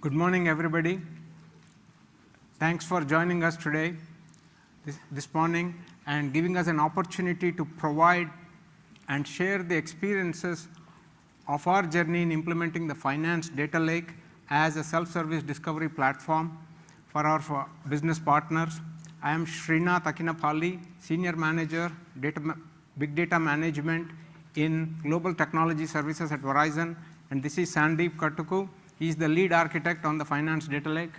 Good morning, everybody. Thanks for joining us today, this morning, and giving us an opportunity to provide and share the experiences of our journey in implementing the finance data lake as a self-service discovery platform for our business partners. I am Srinath Akinapalli, Senior Manager, Big Data Management in Global Technology Services at Verizon, and this is Sandeep Kattuku. He is the lead architect on the finance data lake.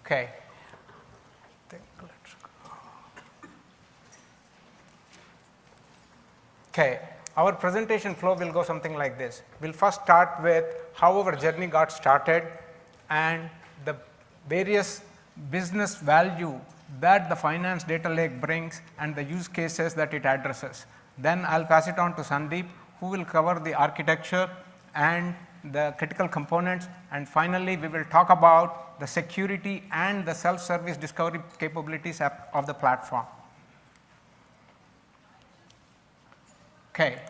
Okay. Okay, our presentation flow will go something like this. We'll first start with how our journey got started and the various business value that the finance data lake brings and the use cases that it addresses. Then I'll pass it on to Sandeep, who will cover the architecture and the critical components, and finally we will talk about the security and the self-service discovery capabilities of the platform. Okay.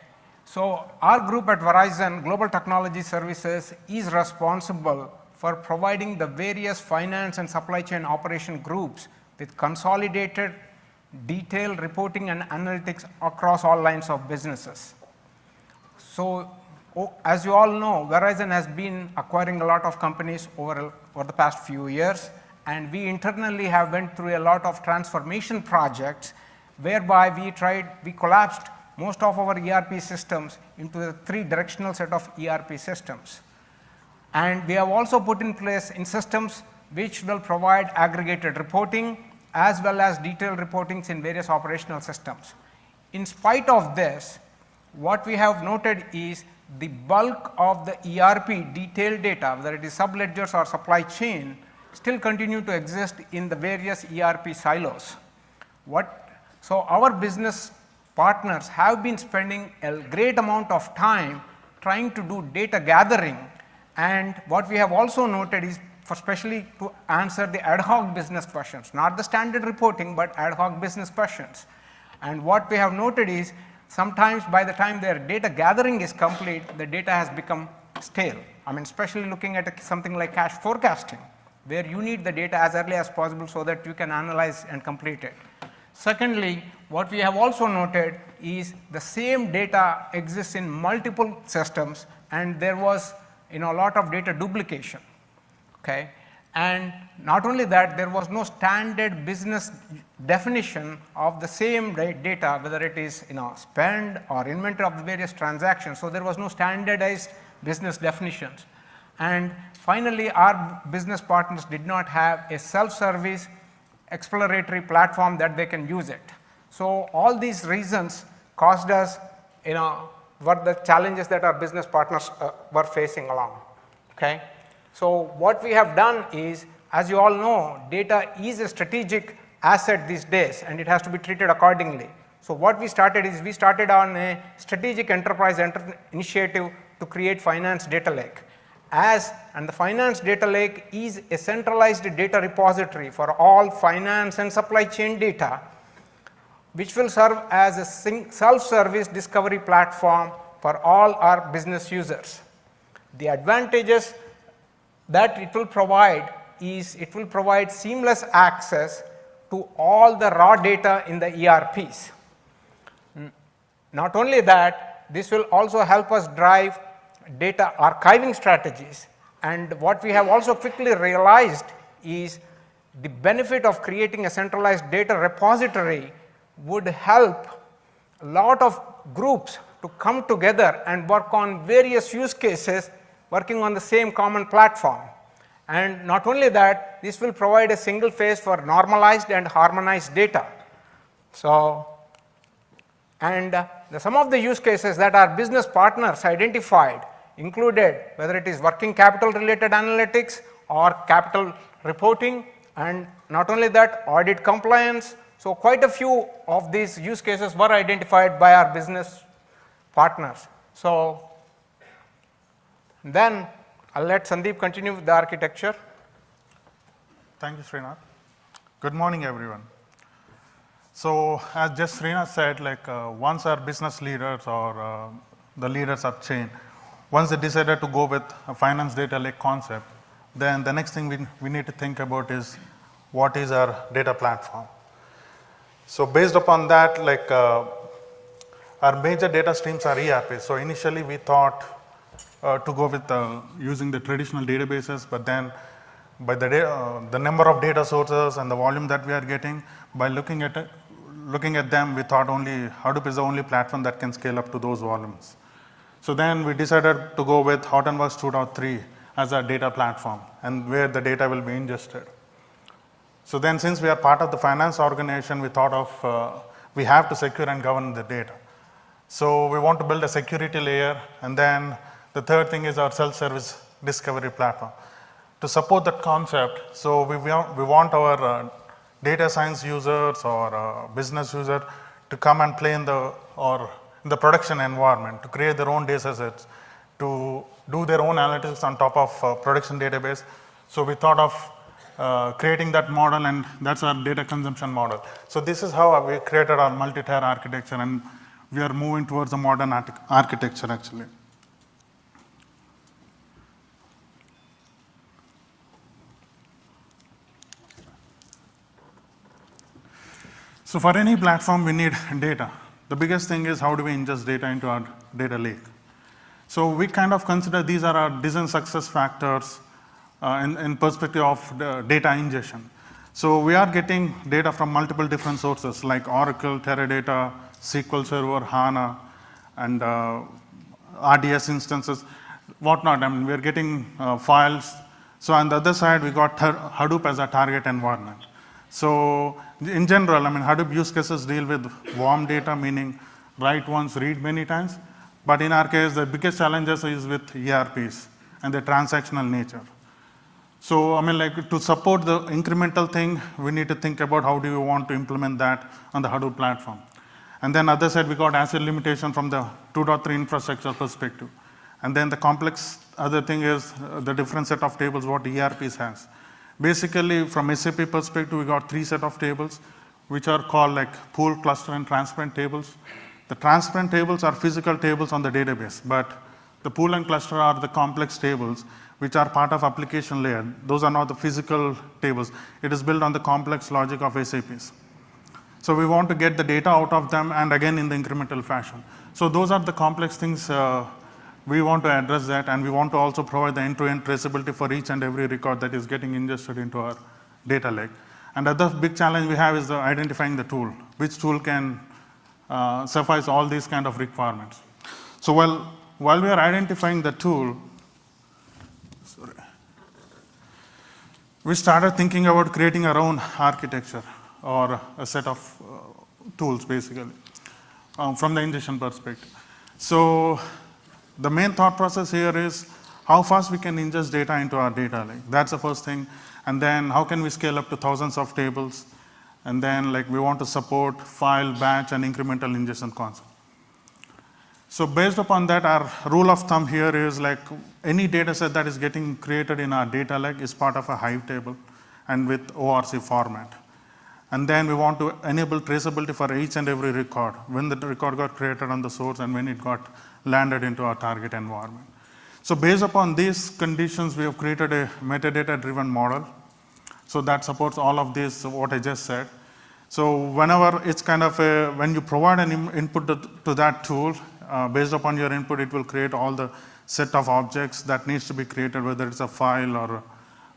So, our group at Verizon Global Technology Services is responsible for providing the various finance and supply chain operation groups with consolidated detailed reporting and analytics across all lines of businesses. So, as you all know, Verizon has been acquiring a lot of companies over the past few years, and we internally have went through a lot of transformation projects whereby we collapsed most of our ERP systems into a 3-directional set of ERP systems. And we have also put in place systems which will provide aggregated reporting as well as detailed reportings in various operational systems. In spite of this, what we have noted is the bulk of the ERP detailed data, whether it is subledgers or supply chain, still continue to exist in the various ERP silos. So, our business partners have been spending a great amount of time trying to do data gathering, and what we have also noted is especially to answer the ad hoc business questions, not the standard reporting, but ad hoc business questions. And what we have noted is sometimes by the time their data gathering is complete, the data has become stale. I mean, especially looking at something like cash forecasting, where you need the data as early as possible so that you can analyze and complete it. Secondly, what we have also noted is the same data exists in multiple systems, and there was a lot of data duplication. Okay. And not only that, there was no standard business definition of the same data, whether it is spend or inventory of the various transactions. So, there was no standardized business definitions. And finally, our business partners did not have a self-service exploratory platform that they can use it. So, all these reasons caused us, were the challenges that our business partners were facing along. Okay. So, what we have done is, as you all know, data is a strategic asset these days and it has to be treated accordingly. So, what we started is we started on a strategic enterprise initiative to create finance data lake. And the finance data lake is a centralized data repository for all finance and supply chain data, which will serve as a self-service discovery platform for all our business users. The advantages that it will provide is it will provide seamless access to all the raw data in the ERPs. Not only that, this will also help us drive data archiving strategies, and what we have also quickly realized is the benefit of creating a centralized data repository would help a lot of groups to come together and work on various use cases working on the same common platform. And not only that, this will provide a single face for normalized and harmonized data. So, and some of the use cases that our business partners identified included whether it is working capital related analytics or capital reporting, and not only that, audit compliance. So, quite a few of these use cases were identified by our business partners. So, then I'll let Sandeep continue with the architecture. Thank you, Srinath. Good morning, everyone. So as just Srinath said, like once our business leaders or the leaders of chain, once they decided to go with a finance data lake concept, then the next thing we need to think about is what is our data platform. So based upon that, like our major data streams are ERPs. So initially we thought to go with using the traditional databases, but then by the number of data sources and the volume that we are getting, by looking at them, we thought only Hadoop is the only platform that can scale up to those volumes. So then we decided to go with Hortonworks 2.3 as our data platform and where the data will be ingested. So then since we are part of the finance organization, we thought of we have to secure and govern the data. So we want to build a security layer, and then the third thing is our self-service discovery platform. To support that concept, so we want our data science users or business user to come and play in the production environment, to create their own data sets, to do their own analytics on top of production database. So we thought of creating that model, and that's our data consumption model. So this is how we created our multi-tier architecture, and we are moving towards a modern architecture actually. So for any platform, we need data. The biggest thing is how do we ingest data into our data lake? So we kind of consider these are our design success factors in perspective of the data ingestion. So we are getting data from multiple different sources like Oracle, Teradata, SQL Server, HANA, and RDS instances, whatnot. I mean, we're getting files. So on the other side, we got Hadoop as a target environment. So in general, I mean, Hadoop use cases deal with warm data, meaning write once, read many times. But in our case, the biggest challenges is with ERPs and the transactional nature. So, I mean, like to support the incremental thing, we need to think about how do we want to implement that on the Hadoop platform. And then other side, we got asset limitation from the 2.3 infrastructure perspective. And then the complex other thing is the different set of tables what ERPs has. Basically, from SAP perspective, we got 3 set of tables, which are called like pool, cluster, and transparent tables. The transparent tables are physical tables on the database, but the pool and cluster are the complex tables, which are part of application layer. Those are not the physical tables. It is built on the complex logic of SAPs. So we want to get the data out of them, and again in the incremental fashion. So those are the complex things we want to address that, and we want to also provide the end-to-end traceability for each and every record that is getting ingested into our data lake. And the other big challenge we have is identifying the tool. Which tool can suffice all these kind of requirements? So while we are identifying the tool, we started thinking about creating our own architecture or a set of tools, basically, from the ingestion perspective. So the main thought process here is how fast we can ingest data into our data lake. That's the first thing. And then how can we scale up to thousands of tables? And then like we want to support file, batch, and incremental ingestion concept. So based upon that, our rule of thumb here is like any data set that is getting created in our data lake is part of a Hive table and with ORC format. And then we want to enable traceability for each and every record, when the record got created on the source and when it got landed into our target environment. So based upon these conditions, we have created a metadata-driven model. So that supports all of this, what I just said. So whenever it's kind of when you provide an input to that tool, based upon your input, it will create all the set of objects that needs to be created, whether it's a file or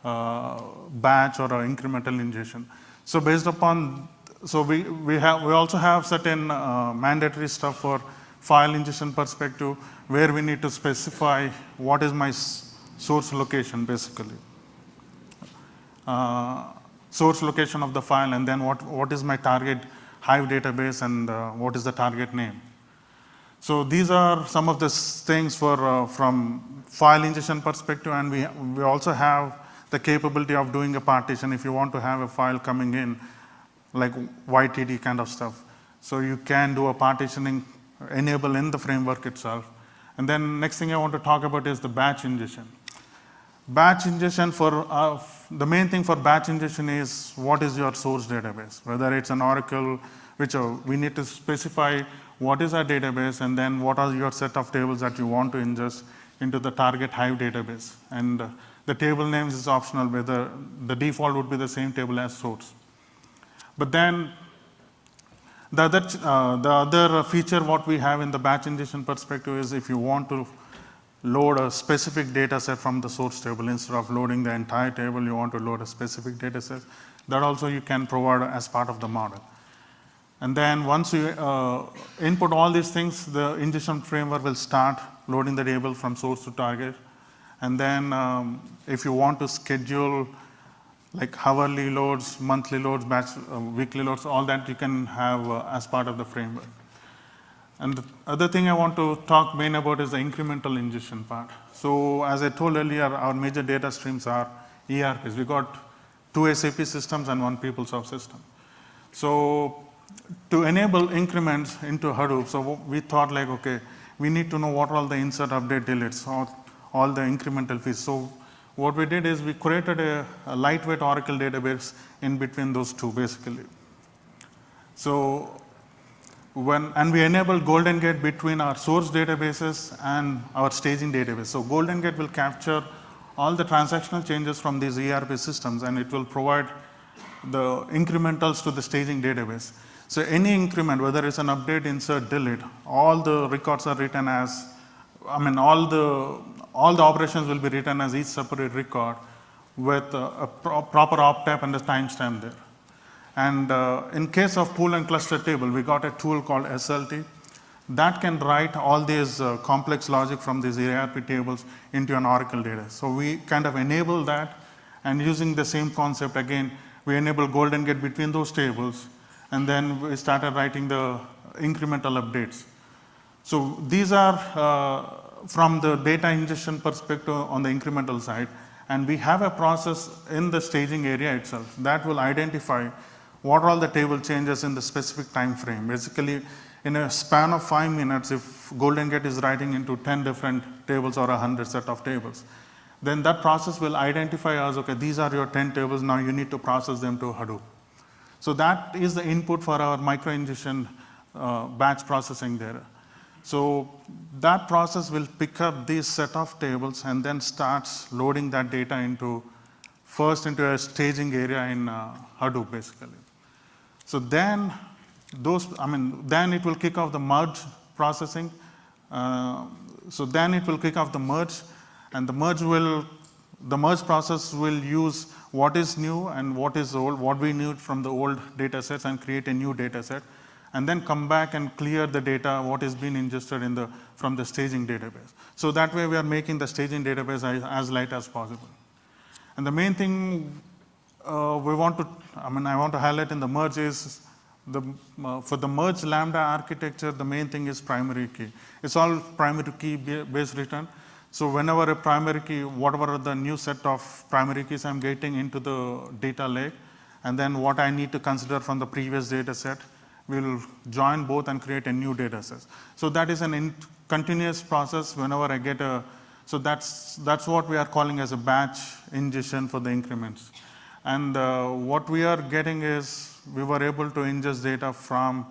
a batch or an incremental ingestion. So based upon, so we also have certain mandatory stuff for file ingestion perspective, where we need to specify what is my source location, basically. Source location of the file, and then what is my target Hive database, and what is the target name. So these are some of the things for from file ingestion perspective, and we also have the capability of doing a partition if you want to have a file coming in, like YTD kind of stuff. So you can do a partitioning enable in the framework itself. And then next thing I want to talk about is the batch ingestion. Batch ingestion for the main thing for batch ingestion is what is your source database, whether it's an Oracle, which we need to specify what is our database, and then what are your set of tables that you want to ingest into the target Hive database. And the table names is optional, whether the default would be the same table as source. But then the other feature what we have in the batch ingestion perspective is if you want to load a specific data set from the source table, instead of loading the entire table, you want to load a specific data set. That also you can provide as part of the model. And then once you input all these things, the ingestion framework will start loading the table from source to target. And then if you want to schedule like hourly loads, monthly loads, batch, weekly loads, all that you can have as part of the framework. And the other thing I want to talk main about is the incremental ingestion part. So as I told earlier, our major data streams are ERPs. We got 2 SAP systems and 1 PeopleSoft system. So to enable increments into Hadoop, so we thought like, okay, we need to know what are all the insert, update, deletes, all the incremental fees. So what we did is we created a lightweight Oracle database in between those two, basically. So and we enabled Golden Gate between our source databases and our staging database. So Golden Gate will capture all the transactional changes from these ERP systems, and it will provide the incrementals to the staging database. So any increment, whether it's an update, insert, delete, all the records are written as, all the operations will be written as each separate record with a proper op type and a timestamp there. And in case of pool and cluster table, we got a tool called SLT that can write all these complex logic from these ERP tables into an Oracle data. So we kind of enable that, and using the same concept again, we enable Golden Gate between those tables, and then we started writing the incremental updates. So these are from the data ingestion perspective on the incremental side, and we have a process in the staging area itself that will identify what are all the table changes in the specific time frame. Basically, in a span of 5 minutes, if Golden Gate is writing into 10 different tables or 100 set of tables, then that process will identify as, okay, these are your 10 tables, now you need to process them to Hadoop. So that is the input for our micro ingestion batch processing there. So that process will pick up this set of tables and then starts loading that data first into a staging area in Hadoop, basically. So then then it will kick off the merge processing. So then it will kick off the merge, and the merge process will use what is new and what is old, what we need from the old data sets, and create a new data set, and then come back and clear the data, what is being ingested from the staging database. So that way we are making the staging database as light as possible. And the main thing I want to highlight in the merge is for the merge Lambda architecture, the main thing is primary key. It's all primary key based return. So whenever a primary key, whatever the new set of primary keys I'm getting into the data lake, and then what I need to consider from the previous data set, we'll join both and create a new data set. So that is an continuous process whenever I get so that's what we are calling as a batch ingestion for the increments. And what we are getting is, we were able to ingest data from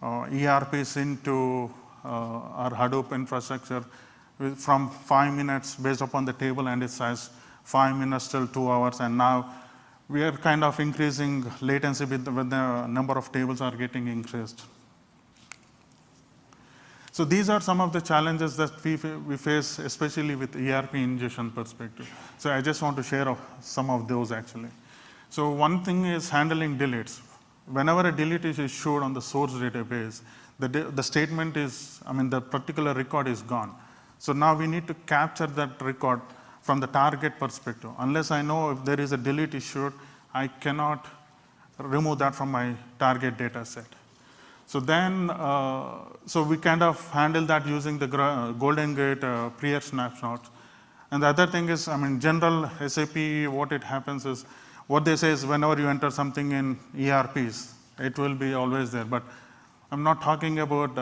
ERPs into our Hadoop infrastructure from 5 minutes based upon the table and its size, 5 minutes till 2 hours, and now we are kind of increasing latency with the number of tables are getting increased. So these are some of the challenges that we face, especially with ERP ingestion perspective. So I just want to share some of those actually. So one thing is handling deletes. Whenever a delete is issued on the source database, the statement is, the particular record is gone. So now we need to capture that record from the target perspective. Unless I know if there is a delete issued, I cannot remove that from my target data set. So then, so we kind of handle that using the Golden Gate prior snapshots. And the other thing is, general SAP, what it happens is, what they say is whenever you enter something in ERPs, it will be always there. But I'm not talking about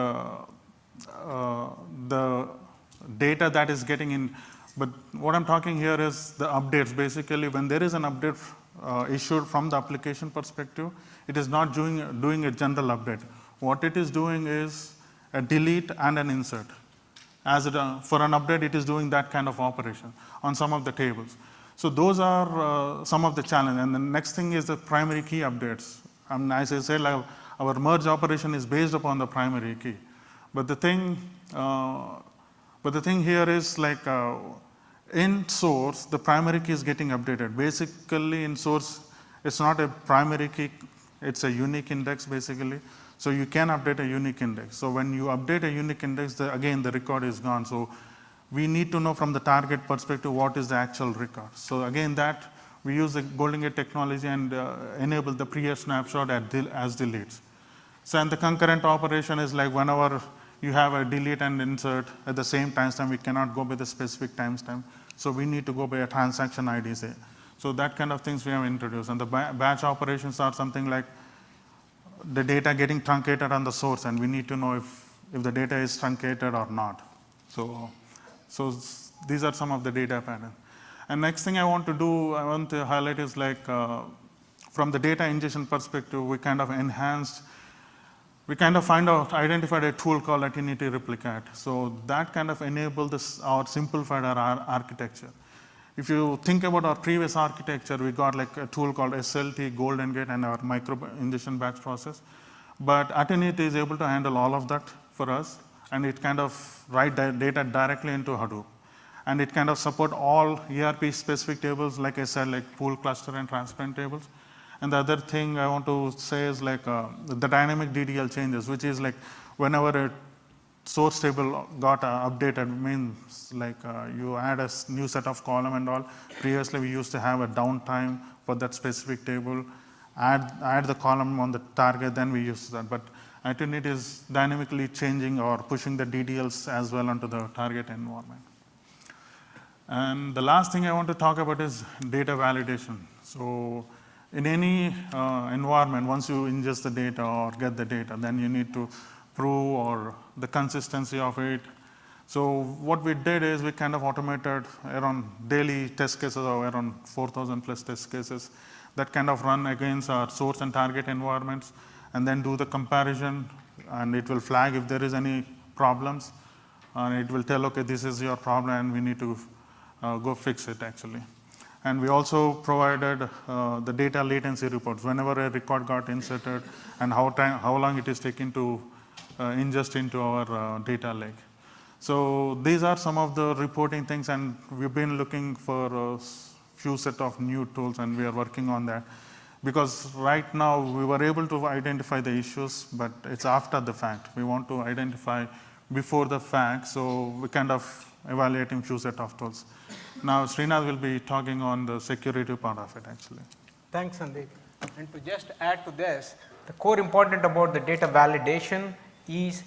the data that is getting in But what I'm talking here is the updates. Basically, when there is an update issued from the application perspective, it is not doing a general update. What it is doing is a delete and an insert. For an update, it is doing that kind of operation on some of the tables. So those are some of the challenges. And the next thing is the primary key updates. As I said, like, our merge operation is based upon the primary key. But the thing here is like in source, the primary key is getting updated. Basically, in source, it's not a primary key, it's a unique index basically. So you can update a unique index. So when you update a unique index, again, the record is gone. So we need to know from the target perspective what is the actual record. So again, that we use the Golden Gate technology and enable the previous snapshot as deletes. So and the concurrent operation is like whenever you have a delete and insert at the same timestamp, we cannot go by the specific timestamp. So we need to go by a transaction ID, say. So that kind of things we have introduced. And the batch operations are something like the data getting truncated on the source, and we need to know if the data is truncated or not. So these are some of the data patterns. And next thing I want to highlight is like from the data ingestion perspective, we kind of identified a tool called Affinity Replicate. So that kind of enabled our simplified our architecture. If you think about our previous architecture, we got like a tool called SLT, Golden Gate, and our micro ingestion batch process. But Affinity is able to handle all of that for us, and it kind of write data directly into Hadoop. And it kind of support all ERP specific tables, like I said, like pool, cluster, and transparent tables. And the other thing I want to say is like the dynamic DDL changes, which is like whenever a source table got updated, means like you add a new set of column and all. Previously, we used to have a downtime for that specific table, add the column on the target, then we use that. But Affinity is dynamically changing or pushing the DDLs as well onto the target environment. And the last thing I want to talk about is data validation. So in any environment, once you ingest the data or get the data, then you need to prove or the consistency of it. So what we did is we kind of automated around daily test cases or around 4,000 plus test cases that kind of run against our source and target environments, and then do the comparison, and it will flag if there is any problems, and it will tell, okay, this is your problem and we need to go fix it actually. And we also provided the data latency reports whenever a record got inserted and how long it is taking to ingest into our data lake. So these are some of the reporting things, and we've been looking for a few set of new tools, and we are working on that. Because right now we were able to identify the issues, but it's after the fact. We want to identify before the fact, so we kind of evaluating few set of tools. Now Srinath will be talking on the security part of it actually. Thanks, Sandeep. And to just add to this, the core important about the data validation is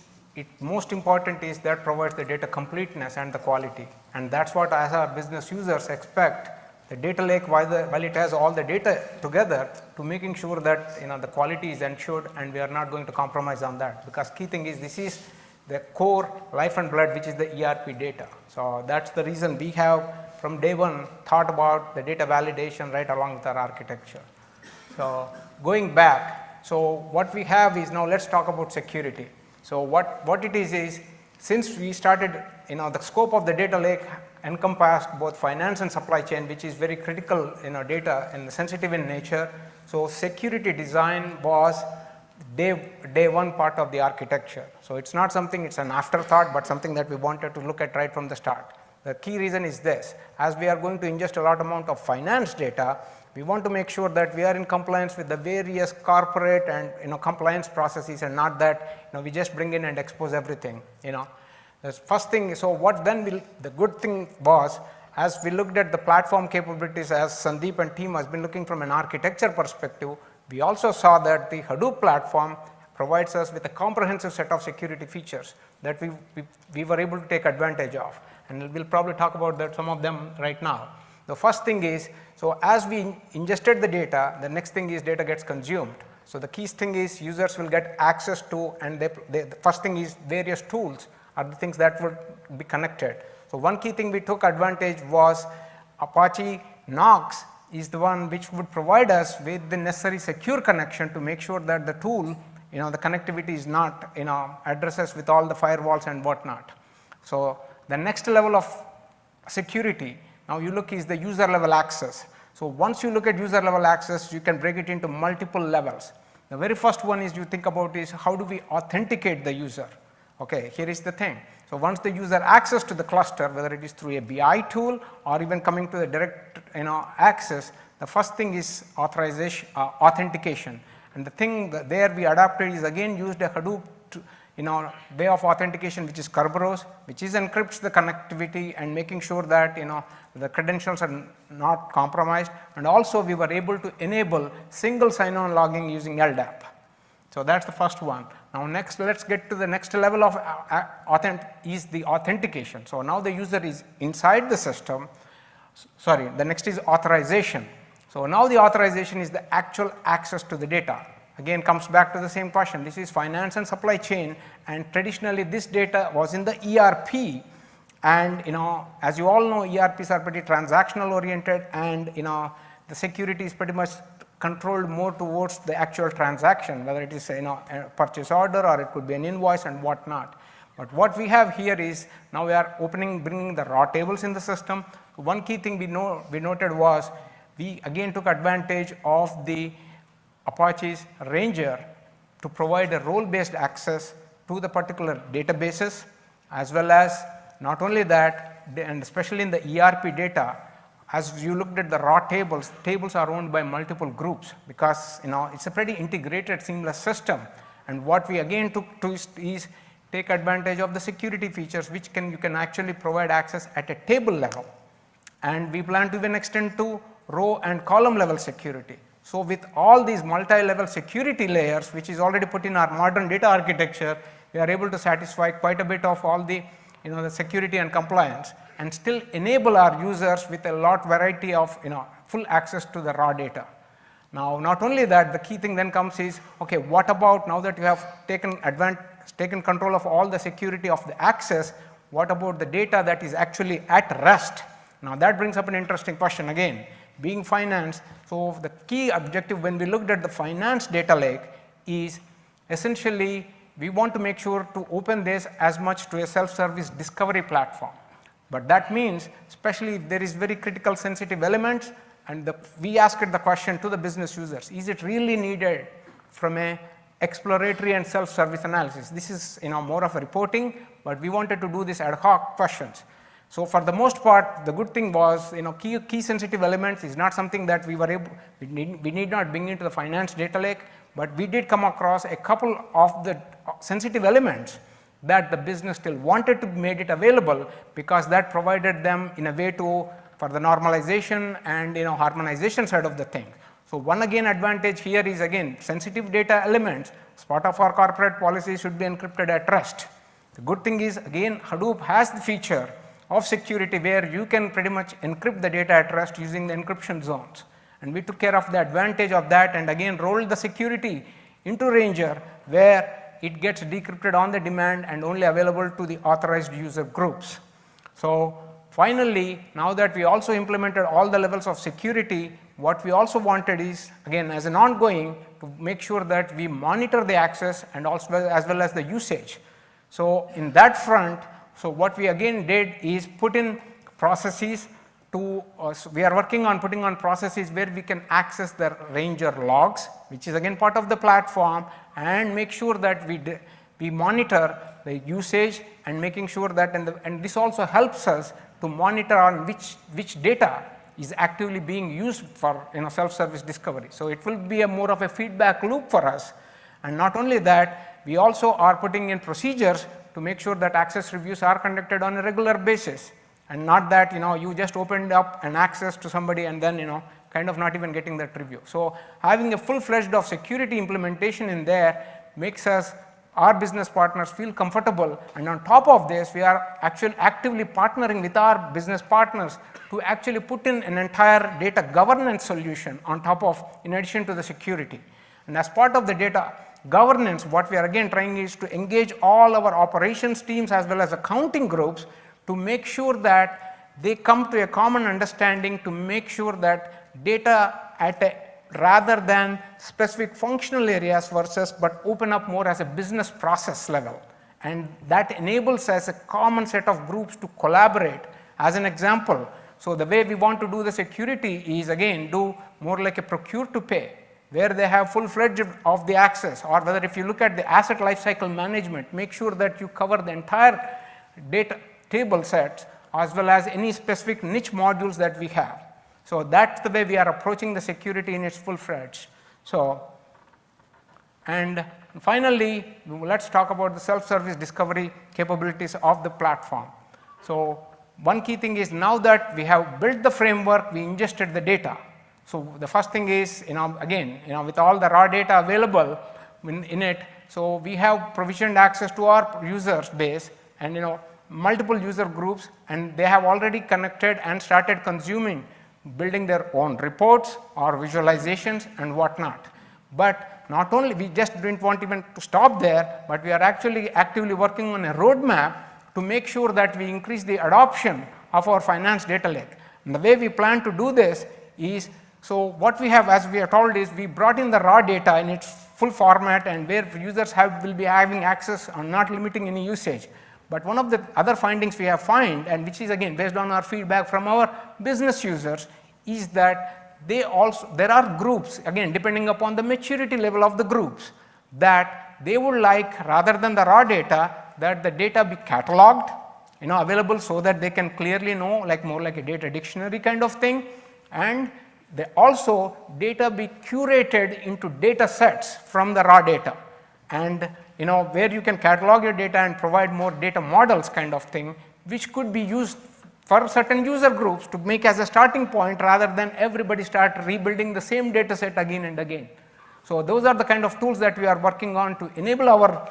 most important is that provides the data completeness and the quality. And that's what as our business users expect. The data lake, while it has all the data together, to making sure that the quality is ensured, and we are not going to compromise on that, because key thing is this is the core life and blood, which is the ERP data. So that's the reason we have from day one thought about the data validation right along with our architecture. So going back, so what we have is, now let's talk about security. So what it is since we started, the scope of the data lake encompassed both finance and supply chain, which is very critical data and sensitive in nature. So security design was day one part of the architecture. So it's not something, it's an afterthought, but something that we wanted to look at right from the start. The key reason is this: as we are going to ingest a lot amount of finance data, we want to make sure that we are in compliance with the various corporate and compliance processes, and not that we just bring in and expose everything. The first thing. So what then the good thing was, as we looked at the platform capabilities, as Sandeep and team has been looking from an architecture perspective, we also saw that the Hadoop platform provides us with a comprehensive set of security features that we were able to take advantage of, and we'll probably talk about that, some of them right now. The first thing is, so as we ingested the data, the next thing is data gets consumed. So the key thing is users will get access to, and the first thing is various tools are the things that would be connected. So one key thing we took advantage was Apache Knox is the one which would provide us with the necessary secure connection to make sure that the tool, the connectivity is not, addresses with all the firewalls and whatnot. So the next level of security, now you look, is the user level access. So once you look at user level access, you can break it into multiple levels. The very first one is you think about is how do we authenticate the user? Okay, here is the thing. So once the user access to the cluster, whether it is through a BI tool or even coming to the direct access, the first thing is authorization, authentication. And the thing that there we adapted is again used a Hadoop way of authentication, which is Kerberos, which is encrypts the connectivity and making sure that the credentials are not compromised, and also we were able to enable single sign-on logging using LDAP. So that's the first one. Now next, let's get to the next level of is the authentication. So now the user is inside the system. Sorry, the next is authorization. So now the authorization is the actual access to the data. Again, comes back to the same question. This is finance and supply chain, and traditionally this data was in the ERP. And as you all know, ERPs are pretty transactional oriented, and the security is pretty much controlled more towards the actual transaction, whether it is a purchase order or it could be an invoice and whatnot. But what we have here is now we are bringing the raw tables in the system. One key thing we noted was we again took advantage of the Apache's Ranger to provide a role-based access to the particular databases, as well as not only that, and especially in the ERP data, as you looked at the raw tables, tables are owned by multiple groups because it's a pretty integrated seamless system. And what we again took to is take advantage of the security features which you can actually provide access at a table level. And we plan to even extend to row and column level security. So with all these multi-level security layers, which is already put in our modern data architecture, we are able to satisfy quite a bit of all the the security and compliance, and still enable our users with a lot variety of full access to the raw data. Now not only that, the key thing then comes is, okay, what about now that you have taken control of all the security of the access, what about the data that is actually at rest? Now that brings up an interesting question again. Being finance, so the key objective when we looked at the finance data lake is essentially we want to make sure to open this as much to a self-service discovery platform. But that means, especially if there is very critical sensitive elements, and we asked the question to the business users, is it really needed from a exploratory and self-service analysis? This is more of a reporting, but we wanted to do this ad hoc questions. So for the most part, the good thing was, key sensitive elements is not something that we need not bring into the finance data lake, but we did come across a couple of the sensitive elements that the business still wanted to made it available because that provided them in a way for the normalization and harmonization side of the thing. So one again advantage here is again sensitive data elements as part of our corporate policy should be encrypted at rest. The good thing is again Hadoop has the feature of security where you can pretty much encrypt the data at rest using the encryption zones. And we took care of the advantage of that and again rolled the security into Ranger where it gets decrypted on the demand and only available to the authorized user groups. So finally, now that we also implemented all the levels of security, what we also wanted is again as an ongoing to make sure that we monitor the access and also as well as the usage. So in that front, so what we again did is put in processes we are working on putting on processes where we can access the Ranger logs, which is again part of the platform, and make sure that we monitor the usage and making sure that and this also helps us to monitor on which data is actively being used for self-service discovery. So it will be a more of a feedback loop for us. And not only that, we also are putting in procedures to make sure that access reviews are conducted on a regular basis. And not that you just opened up an access to somebody and then kind of not even getting that review. So having a full-fledged of security implementation in there makes our business partners feel comfortable, and on top of this we are actually actively partnering with our business partners to actually put in an entire data governance solution on top of in addition to the security. And as part of the data governance, what we are again trying is to engage all our operations teams as well as accounting groups to make sure that they come to a common understanding, to make sure that data at a rather than specific functional areas versus, but open up more as a business process level. And that enables us a common set of groups to collaborate. As an example, so the way we want to do the security is again do more like a procure to pay, where they have full-fledged of the access, or whether if you look at the asset lifecycle management, make sure that you cover the entire data table sets as well as any specific niche modules that we have. So that's the way we are approaching the security in its full-fledged. So, and finally, let's talk about the self-service discovery capabilities of the platform. So one key thing is now that we have built the framework, we ingested the data. So the first thing is, again, with all the raw data available in it, so we have provisioned access to our users base and multiple user groups, and they have already connected and started consuming, building their own reports or visualizations and whatnot. But not only, we just didn't want even to stop there, but we are actually actively working on a roadmap to make sure that we increase the adoption of our finance data lake. And the way we plan to do this is, so what we have, as we are told, is we brought in the raw data in its full format and where users will be having access and not limiting any usage. But one of the other findings we have found, and which is again based on our feedback from our business users, is that there are groups, again depending upon the maturity level of the groups, that they would like, rather than the raw data, that the data be cataloged, available so that they can clearly know, like more like a data dictionary kind of thing, and they also data be curated into data sets from the raw data, and where you can catalog your data and provide more data models kind of thing, which could be used for certain user groups to make as a starting point rather than everybody start rebuilding the same data set again and again. So those are the kind of tools that we are working on to enable our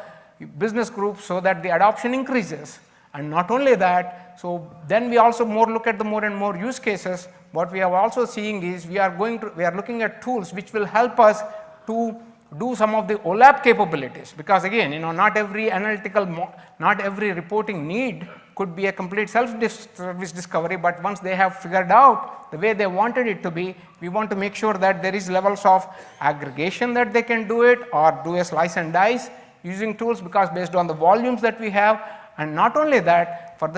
business groups so that the adoption increases. And not only that, so then we also look at the more and more use cases. What we are also seeing is we are looking at tools which will help us to do some of the OLAP capabilities, because again, not every not every reporting need could be a complete self-service discovery, but once they have figured out the way they wanted it to be, we want to make sure that there is levels of aggregation that they can do it or do a slice and dice using tools, because based on the volumes that we have. And not only that, on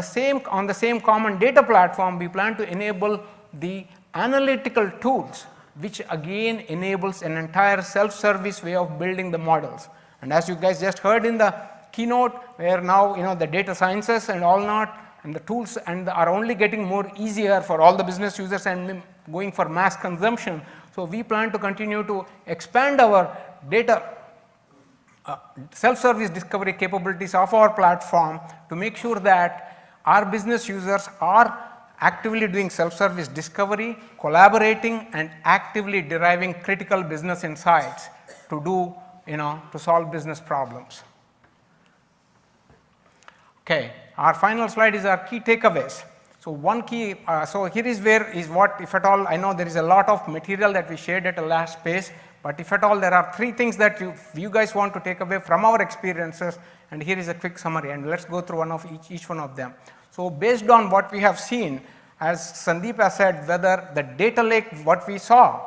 the same common data platform, we plan to enable the analytical tools, which again enables an entire self-service way of building the models. And as you guys just heard in the keynote, where now the data sciences and all and the tools are only getting more easier for all the business users and going for mass consumption. So we plan to continue to expand our data self-service discovery capabilities of our platform to make sure that our business users are actively doing self-service discovery, collaborating, and actively deriving critical business insights to do, to solve business problems. Okay, our final slide is our key takeaways. So one key, so here is what, if at all, I know there is a lot of material that we shared at the last space, but if at all there are 3 things that you guys want to take away from our experiences, and here is a quick summary, and let's go through each one of them. So based on what we have seen, as Sandeep has said, whether the data lake, what we saw,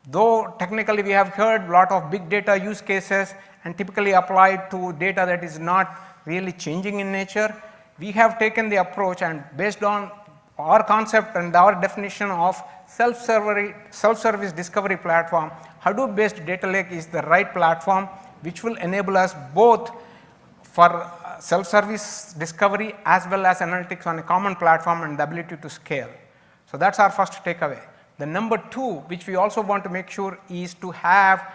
though technically we have heard a lot of big data use cases and typically applied to data that is not really changing in nature, we have taken the approach, and based on our concept and our definition of self-service discovery platform, Hadoop-based data lake is the right platform which will enable us both for self-service discovery as well as analytics on a common platform and the ability to scale. So that's our first takeaway. The number 2, which we also want to make sure, is to have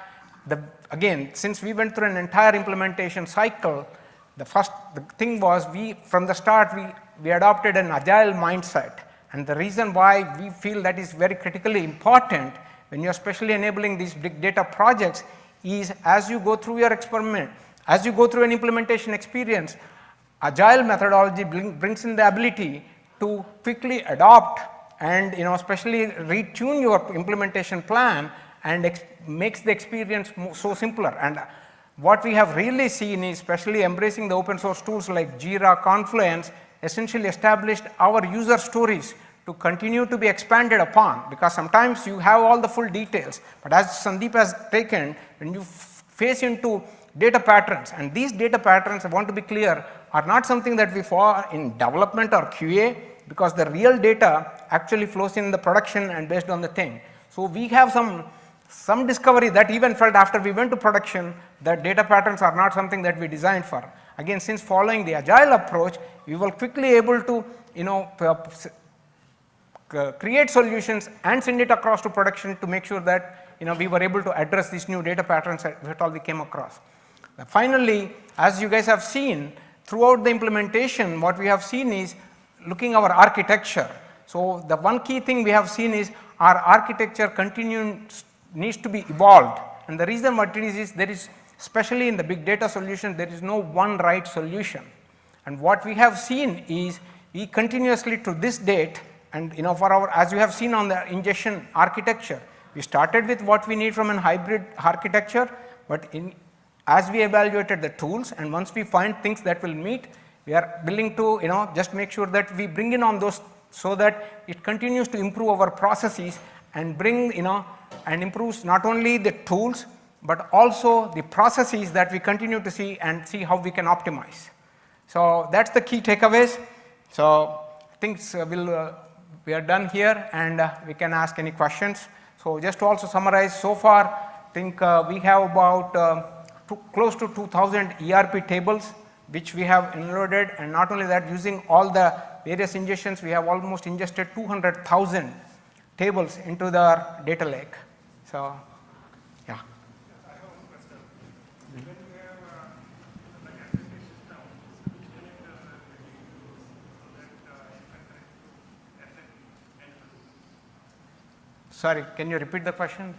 again, since we went through an entire implementation cycle, the thing was from the start we adopted an agile mindset. And the reason why we feel that is very critically important when you're especially enabling these big data projects is, as you go through your experiment, as you go through an implementation experience, agile methodology brings in the ability to quickly adopt and especially retune your implementation plan and makes the experience so simpler. And what we have really seen is, especially embracing the open source tools like Jira, Confluence, essentially established our user stories to continue to be expanded upon, because sometimes you have all the full details, but as Sandeep has taken, when you face into data patterns, and these data patterns, I want to be clear, are not something that we follow in development or QA, because the real data actually flows in the production and based on the thing. So we have some discovery that even felt after we went to production that data patterns are not something that we designed for. Again, since following the agile approach, we were quickly able to create solutions and send it across to production to make sure that we were able to address these new data patterns that all we came across. Finally, as you guys have seen, throughout the implementation, what we have seen is looking our architecture. So the one key thing we have seen is our architecture needs to be evolved. And the reason what it is there is, especially in the big data solution, there is no one right solution. And what we have seen is we continuously to this date, and for our, as you have seen on the ingestion architecture, we started with what we need from an hybrid architecture, but as we evaluated the tools, and once we find things that will meet, we are willing to just make sure that we bring in on those so that it continues to improve our processes and bring and improves not only the tools but also the processes that we continue to see and see how we can optimize. So that's the key takeaways. So I think we are done here, and we can ask any questions. So just to also summarize, so far I think we have about close to 2000 ERP tables which we have enloaded, and not only that, using all the various ingestions, we have almost ingested 200,000 tables into the data lake. So yeah. I have one question. When you have like application system, which connector that you use so that you can connect to SAP and Hadoop? Sorry, can you repeat the question?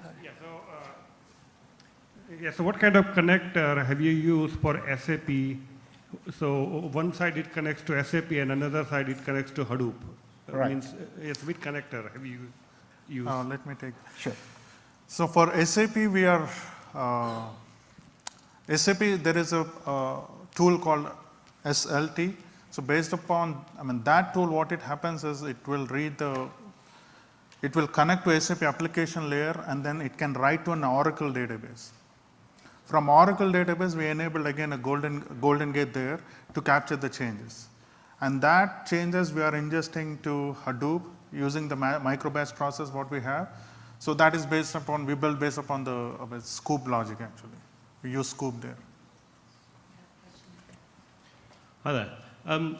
So what kind of connector have you used for SAP? So one side it connects to SAP and another side it connects to Hadoop. Right. Means, yes, which connector have you used? Let me take. Sure. So for SAP, we are SAP. There is a tool called SLT. So based upon, that tool, what it happens is it will connect to SAP application layer, and then it can write to an Oracle database. From Oracle database, we enabled again a golden gate there to capture the changes. And that changes we are ingesting to Hadoop using the microbatch process what we have. So that is based upon, we build based upon the SQOOP logic actually. We use SQOOP there. Hi there.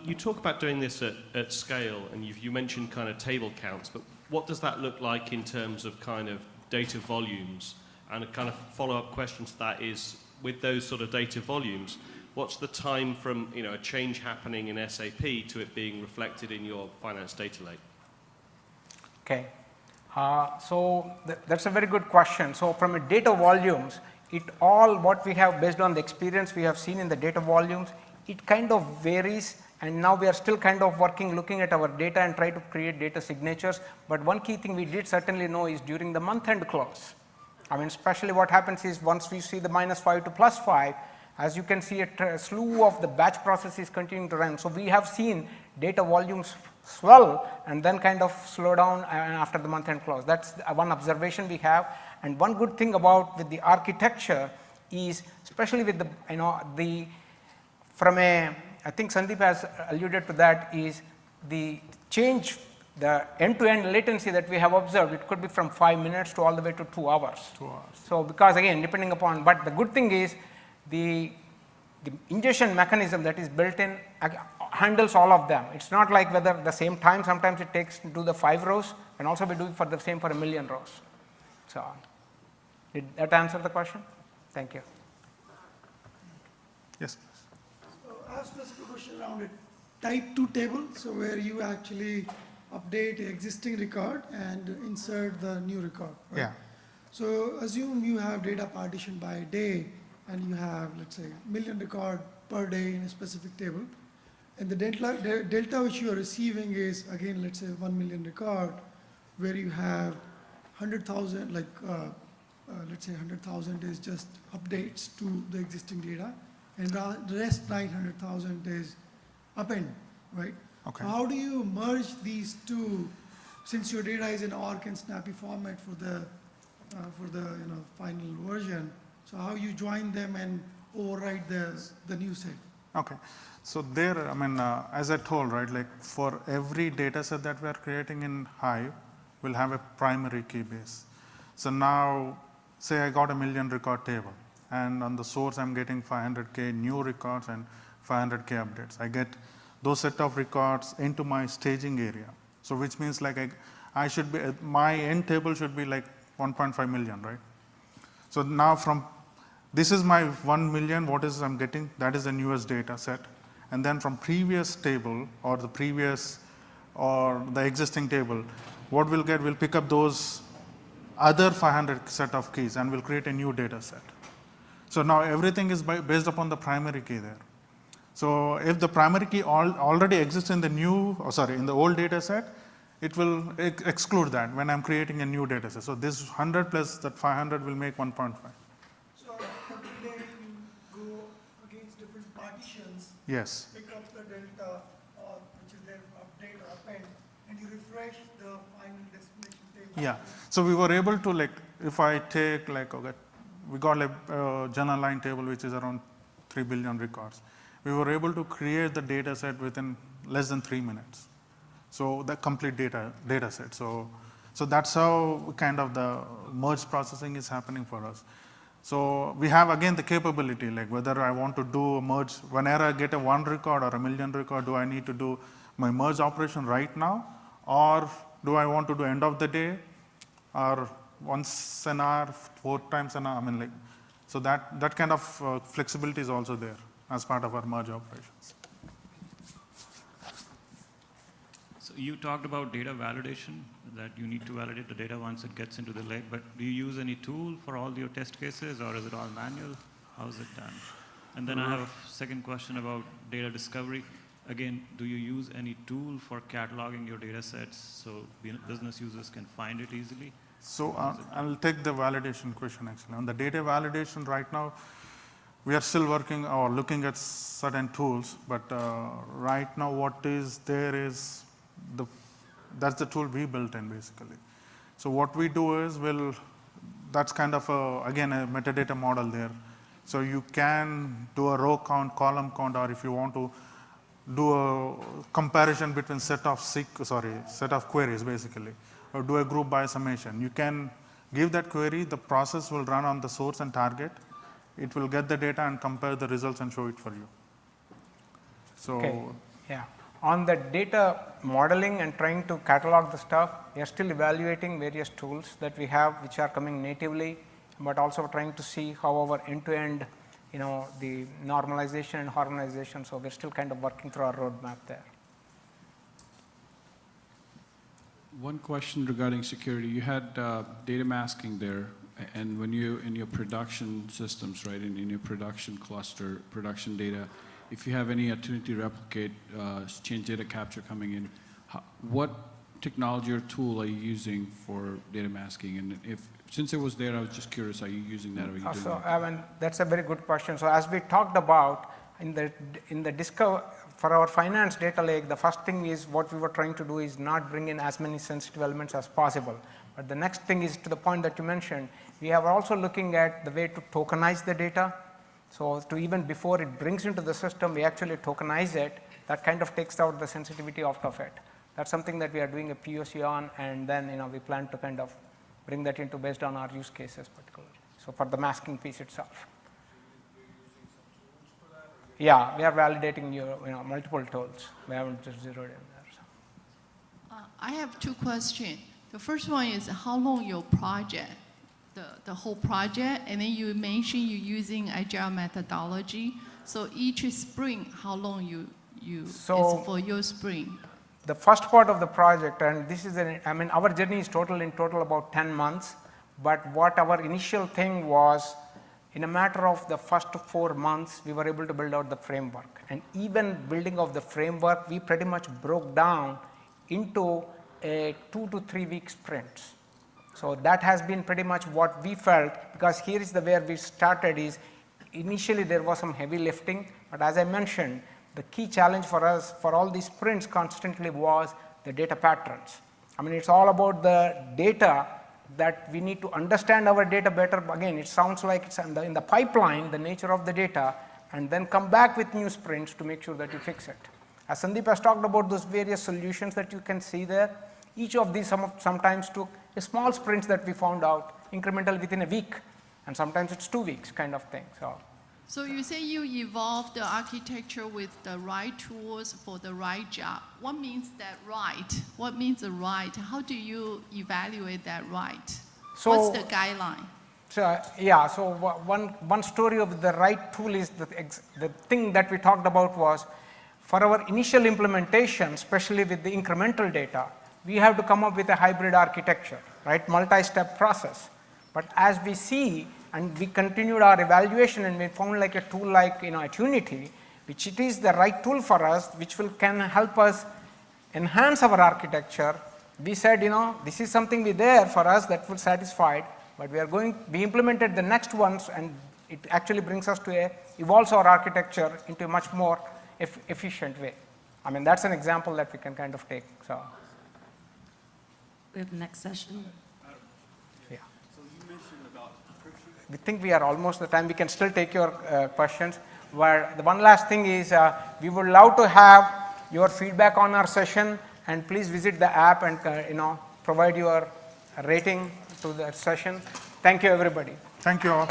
You talk about doing this at scale, and you mentioned kind of table counts, but what does that look like in terms of kind of data volumes? And a kind of follow-up question to that is, with those sort of data volumes, what's the time from a change happening in SAP to it being reflected in your finance data lake? Okay. So that's a very good question. So from a data volumes, what we have based on the experience we have seen in the data volumes, it kind of varies, and now we are still kind of looking at our data and try to create data signatures. But one key thing we did certainly know is during the month-end close. Especially what happens is once we see the -5 to +5, as you can see, a slew of the batch processes continuing to run. So we have seen data volumes swell and then kind of slow down after the month-end close. That's one observation we have. And one good thing with the architecture is, especially with I think Sandeep has alluded to that, is the change. The end-to-end latency that we have observed, it could be from 5 minutes to all the way to 2 hours. 2 hours. So depending upon, but the good thing is the ingestion mechanism that is built in handles all of them. It's not like whether the same time, sometimes it takes to do the 5 rows, and also we do for the same for 1 million rows. So did that answer the question? Thank you. Yes. So I have a specific question around it. Type 2 table, so where you actually update existing record and insert the new record, right? Yeah. So assume you have data partition by day, and you have, let's say, 1 million record per day in a specific table, and the delta which you are receiving is, again, let's say 1 million record, where you have 100,000, let's say 100,000 is just updates to the existing data, and the rest 900,000 is append, right? Okay. So how do you merge these two, since your data is in ORC and snappy format for the final version? So how you join them and override the new set? Okay. So there, I mean, as I told, right, like for every data set that we are creating in Hive, we'll have a primary key base. So now, say I got a 1 million record table, and on the source I'm getting 500K new records and 500K updates. I get those set of records into my staging area. So which means like I should be, my end table should be like 1.5 million, right? So now this is my 1 million, what is I'm getting, that is the newest data set. And then from previous table or the existing table, what we'll get, we'll pick up those other 500 set of keys and we'll create a new data set. So now everything is based upon the primary key there. So if the primary key already exists in in the old data set, it will exclude that when I'm creating a new data set. So this 100 plus that 500 will make 1.5. So every day you go against different partitions. Yes. Pick up the delta, which is there for update or append, and you refresh the final destination table. Yeah. So we were able to, like, if I take like, okay, we got a journal line table which is around 3 billion records. We were able to create the data set within less than 3 minutes. So the complete data set. So that's how kind of the merge processing is happening for us. So we have again the capability, like whether I want to do a merge, whenever I get a 1 record or a 1 million record, do I need to do my merge operation right now? Or do I want to do end of the day or once an hour, 4 times an hour? I mean, like, so that kind of flexibility is also there as part of our merge operations. So you talked about data validation, that you need to validate the data once it gets into the lake, but do you use any tool for all your test cases, or is it all manual? How is it done? And then I have a second question about data discovery. Again, do you use any tool for cataloging your data sets so business users can find it easily? So I'll take the validation question actually. On the data validation right now, we are still working or looking at certain tools, but right now what is there is that's the tool we built in basically. So what we do is that's kind of again a metadata model there. So you can do a row count, column count, or if you want to do a comparison between set of queries basically, or do a group by summation. You can give that query, the process will run on the source and target. It will get the data and compare the results and show it for you. So Okay. Yeah. On the data modeling and trying to catalog the stuff, we are still evaluating various tools that we have which are coming natively, but also trying to see how our end-to-end, the normalization and harmonization. So we're still kind of working through our roadmap there. One question regarding security. You had data masking there, and when you in your production systems, right, in your production cluster, production data, if you have any opportunity to replicate change data capture coming in, what technology or tool are you using for data masking? And since it was there, I was just curious, are you using that? Or are you doing So that? that's a very good question. So as we talked about in the discover for our finance data lake, the first thing is what we were trying to do is not bring in as many sensitive elements as possible. But the next thing is to the point that you mentioned, we are also looking at the way to tokenize the data. So to even before it brings into the system, we actually tokenize it. That kind of takes out the sensitivity out of it. That's something that we are doing a POC on, and then we plan to kind of bring that into based on our use cases particularly. So for the masking piece itself. Yeah, we are validating multiple tools. We haven't just zeroed in there. So. I have 2 questions. The first one is how long your project, the whole project, and then you mentioned you're using agile methodology. So each spring, how long you is for your spring? The first part of the project, and this is our journey is in total about 10 months. But what our initial thing was, in a matter of the first 4 months, we were able to build out the framework. And even building of the framework, we pretty much broke down into a 2 to 3 week sprints. So that has been pretty much what we felt, because here is where we started is, initially there was some heavy lifting, but as I mentioned, the key challenge for us for all these sprints constantly was the data patterns. I mean, it's all about the data that we need to understand our data better. Again, it sounds like it's in the pipeline, the nature of the data, and then come back with new sprints to make sure that you fix it. As Sandeep has talked about those various solutions that you can see there, each of these sometimes took a small sprints that we found out, incremental within a week, and sometimes it's 2 weeks kind of thing. So you say you evolved the architecture with the right tools for the right job. What means that right? What means the right? How do you evaluate that right? So, what's the guideline? So, yeah, so one story of the right tool is the thing that we talked about was, for our initial implementation, especially with the incremental data, we have to come up with a hybrid architecture, right? Multi-step process. But as we see, and we continued our evaluation, and we found like a tool like at Unity, which it is the right tool for us, which can help us enhance our architecture. We said, this is something there for us that will satisfy, but we implemented the next ones, and it actually brings us to evolves our architecture into a much more efficient way. I mean, that's an example that we can kind of take. So we have the next session. Yeah. So you mentioned about encryption. We think we are almost the time. We can still take your questions. Where the one last thing is, we would love to have your feedback on our session, and please visit the app and provide your rating to the session. Thank you, everybody. Thank you all.